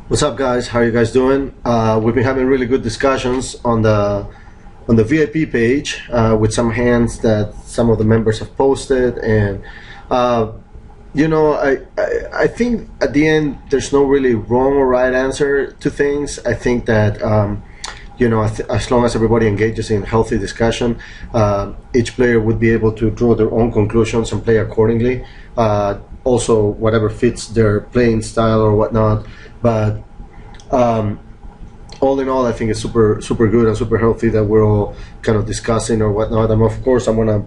What's up, guys? How are you guys doing? We've been having really good discussions on the VIP page with some hands that some of the members have posted, and uh, I think at the end there's no really wrong or right answer to things. I think that as long as everybody engages in healthy discussion, each player would be able to draw their own conclusions and play accordingly. Also, whatever fits their playing style or whatnot. But all in all, I think it's super good and super healthy that we're all kind of discussing or whatnot. And of course, I'm gonna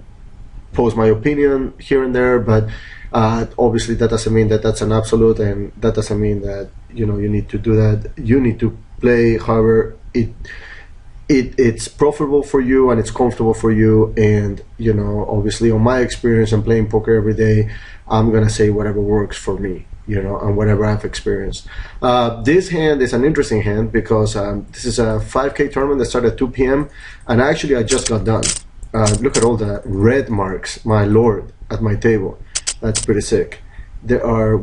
post my opinion here and there, but obviously that doesn't mean that that's an absolute, and that doesn't mean that you need to do that. You need to play however it's profitable for you and it's comfortable for you. And obviously, on my experience and playing poker every day, I'm gonna say whatever works for me, and whatever I've experienced. This hand is an interesting hand because this is a 5K tournament that started at 2 p.m. and actually I just got done. Look at all the red marks, my lord, at my table. That's pretty sick. There are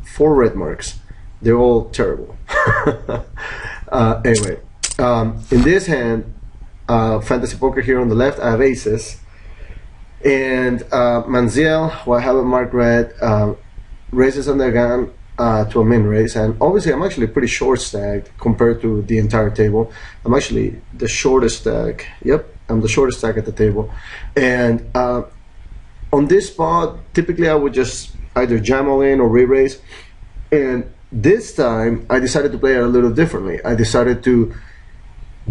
four red marks. They're all terrible. Anyway, in this hand, fantasy poker here on the left, I have aces. And Manziel, who I haven't marked red, raises on the gun to a min raise. And obviously, I'm actually pretty short stacked compared to the entire table. I'm actually the shortest stack. Yep, I'm the shortest stack at the table. And on this spot, typically I would just either jam all in or re-raise. And this time, I decided to play it a little differently. I decided to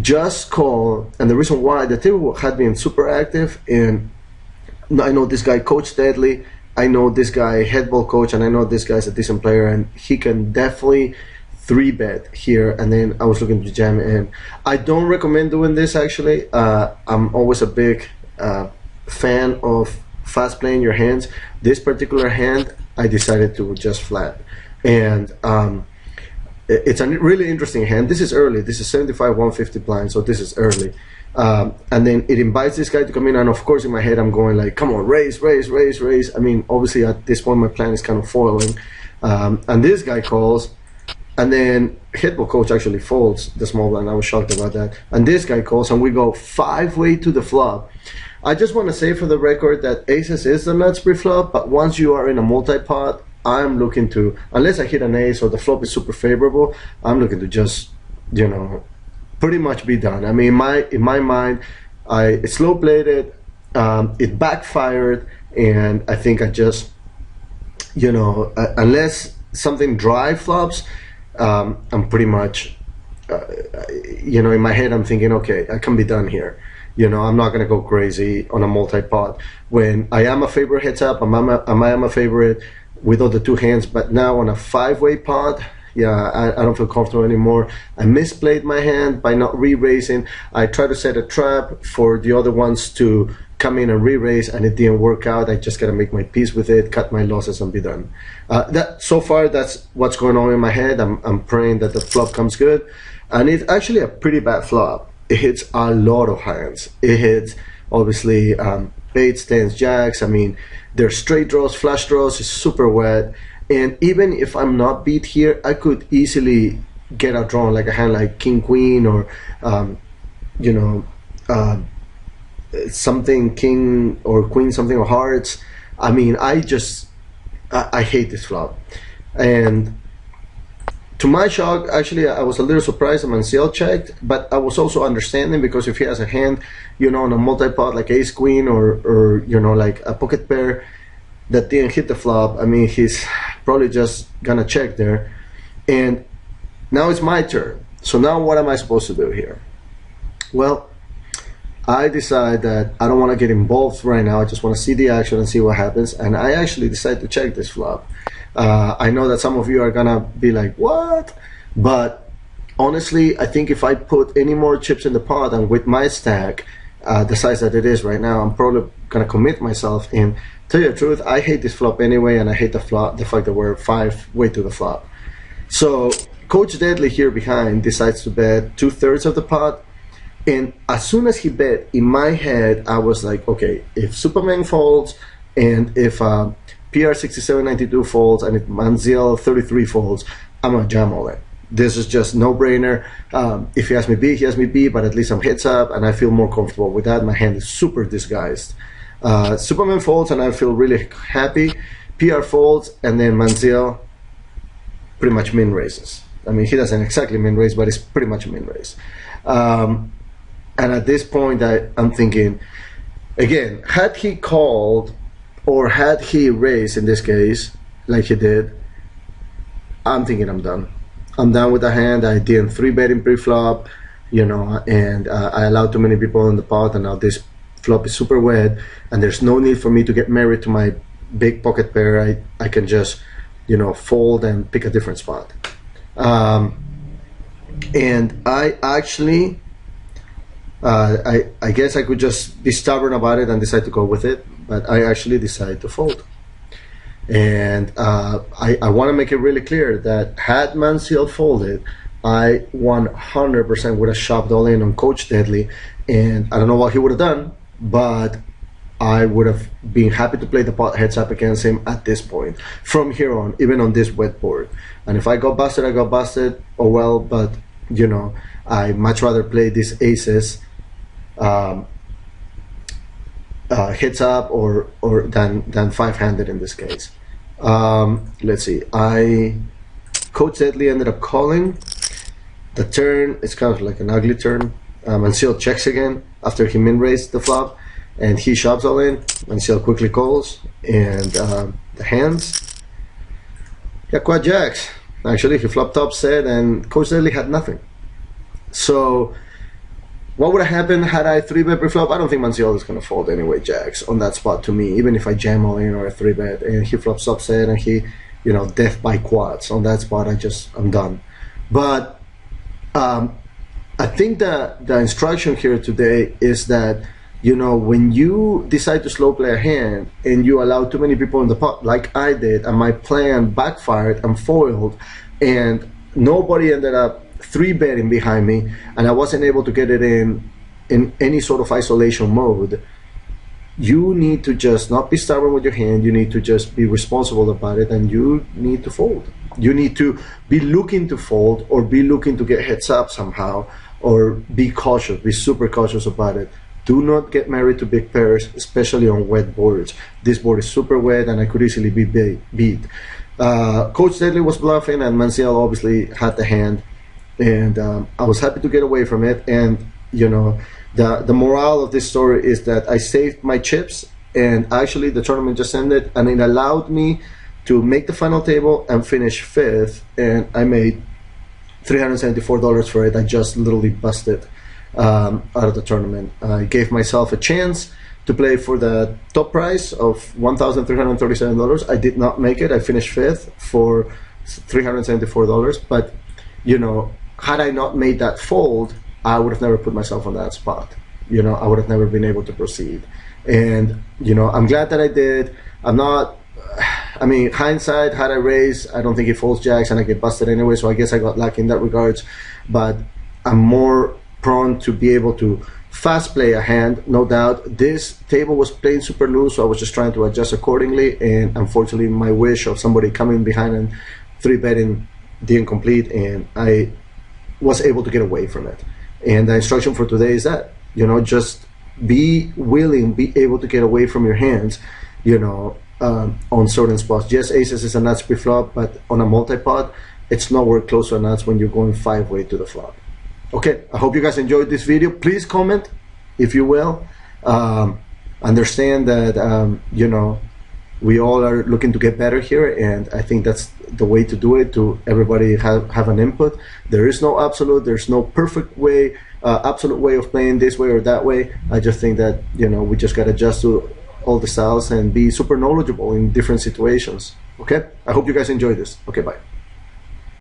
just call, and the reason why, the table had been super active, and I know this guy Coach Deadly, I know this guy head ball coach, and I know this guy's a decent player, and he can definitely 3-bet here. And then I was looking to jam in. I don't recommend doing this actually. I'm always a big fan of fast playing your hands. This particular hand, I decided to just flat. And it's a really interesting hand. This is early. This is 75 150 blind, so this is early. And then it invites this guy to come in, and of course in my head I'm going like, come on, raise. I mean, obviously at this point my plan is kind of foiling. And this guy calls, and then Hitball Coach actually folds the small blind. I was shocked about that. And this guy calls, and we go 5-way to the flop. I just want to say for the record that aces is the nuts pre-flop, but once you are in a multi-pot, I'm looking to, unless I hit an ace or the flop is super favorable, I'm looking to just, pretty much be done. I mean, in my mind, I slow played it, it backfired, and I think I just, unless something dry flops, I'm pretty much, in my head I'm thinking, okay, I can be done here. I'm not going to go crazy on a multi-pot. When I am a favorite heads up, I am a favorite with all the two hands, but now on a 5-way pot, yeah, I don't feel comfortable anymore. I misplayed my hand by not re-raising. I tried to set a trap for the other ones to come in and re-raise, and it didn't work out. I just gotta make my peace with it, cut my losses, and be done. So far, that's what's going on in my head. I'm praying that the flop comes good, and it's actually a pretty bad flop. It hits a lot of hands. It hits obviously 8s, 10s, jacks. I mean, there's straight draws, flush draws. It's super wet. And even if I'm not beat here, I could easily get outdrawn like a hand like King Queen or something King or Queen something of Hearts. I mean, I hate this flop. And to my shock, actually, I was a little surprised that Manciel checked, but I was also understanding, because if he has a hand, on a multi-pot like Ace Queen or like a pocket pair that didn't hit the flop, I mean, he's probably just gonna check there. And now it's my turn. So now what am I supposed to do here? Well, I decide that I don't want to get involved right now. I just want to see the action and see what happens. And I actually decide to check this flop. I know that some of you are gonna be like, what? But honestly, I think if I put any more chips in the pot, and with my stack, the size that it is right now, I'm probably gonna commit myself. And tell you the truth, I hate this flop anyway, and I hate the fact that we're 5-way to the flop. So Coach Deadly here behind decides to bet 2/3 of the pot. And as soon as he bet, in my head, I was like, okay, if Superman folds and if PR 6792 folds and if Manziel 33 folds, I'm gonna jam all in. This is just no-brainer. If he has me B, he has me B, but at least I'm heads up and I feel more comfortable with that. My hand is super disguised. Superman folds and I feel really happy. PR folds and then Manziel pretty much min raises. I mean, he doesn't exactly min raise, but it's pretty much a min raise. And at this point, I'm thinking, again, had he called or had he raised in this case, like he did, I'm thinking I'm done. I'm done with the hand. I didn't 3-bet in pre-flop, you know, and I allowed too many people in the pot, and now this flop is super wet, and there's no need for me to get married to my big pocket pair. I can just, you know, fold and pick a different spot. And I actually, I guess I could just be stubborn about it and decide to go with it, but I actually decided to fold. And I want to make it really clear that had Manziel folded, I 100% would have shoved all in on Coach Deadly, and I don't know what he would have done, but I would have been happy to play the pot heads up against him at this point, from here on, even on this wet board. And if I got busted, I got busted, oh well, but you know, I much rather play these aces heads up or than five-handed in this case. Let's see, Coach Deadly ended up calling. The turn, it's kind of like an ugly turn. Manziel checks again after he min-raised the flop, and he shoves all in. Manziel quickly calls, and the hands, yeah, quad jacks. Actually, he flopped top set, and Coach Deadly had nothing. So, what would have happened had I 3-bet pre-flop? I don't think Manziel is going to fold anyway jacks on that spot to me, even if I jam all in or a 3-bet, and he flops top set, and he, you know, death by quads. On that spot, I'm done. But I think that the instruction here today is that, you know, when you decide to slow play a hand and you allow too many people in the pot, like I did, and my plan backfired and foiled, and nobody ended up 3-betting behind me, and I wasn't able to get it in any sort of isolation mode, you need to just not be stubborn with your hand. You need to just be responsible about it, and you need to fold. You need to be looking to fold or be looking to get heads up somehow, or be cautious, be super cautious about it. Do not get married to big pairs, especially on wet boards. This board is super wet and I could easily be beat. Coach Deadly was bluffing, and Manziel obviously had the hand, and I was happy to get away from it. And you know, the morale of this story is that I saved my chips, and actually the tournament just ended, and it allowed me to make the final table and finish 5th, and I made $374 for it. I just literally busted out of the tournament. I gave myself a chance to play for the top prize of $1,337. I did not make it. I finished 5th for $374, but you know, had I not made that fold, I would have never put myself on that spot. You know, I would have never been able to proceed. And you know, I'm glad that I did. I mean, hindsight, had I raised, I don't think he folds jacks and I get busted anyway, so I guess I got lucky in that regards. But I'm more prone to be able to fast play a hand, no doubt. This table was playing super loose, so I was just trying to adjust accordingly, and unfortunately my wish of somebody coming behind and 3-betting didn't complete, and I was able to get away from it. And the instruction for today is that, you know, just be willing, be able to get away from your hands, you know, on certain spots. Yes, aces is a nuts pre-flop, but on a multi-pot, it's nowhere close to a nuts when you're going 5-way to the flop. Okay, I hope you guys enjoyed this video. Please comment, if you will. Understand that, you know, we all are looking to get better here, and I think that's the way to do it, to everybody have an input. There is no absolute, there's no perfect way, absolute way of playing this way or that way. I just think that, you know, we just got to adjust to all the styles and be super knowledgeable in different situations. Okay, I hope you guys enjoyed this. Okay, bye.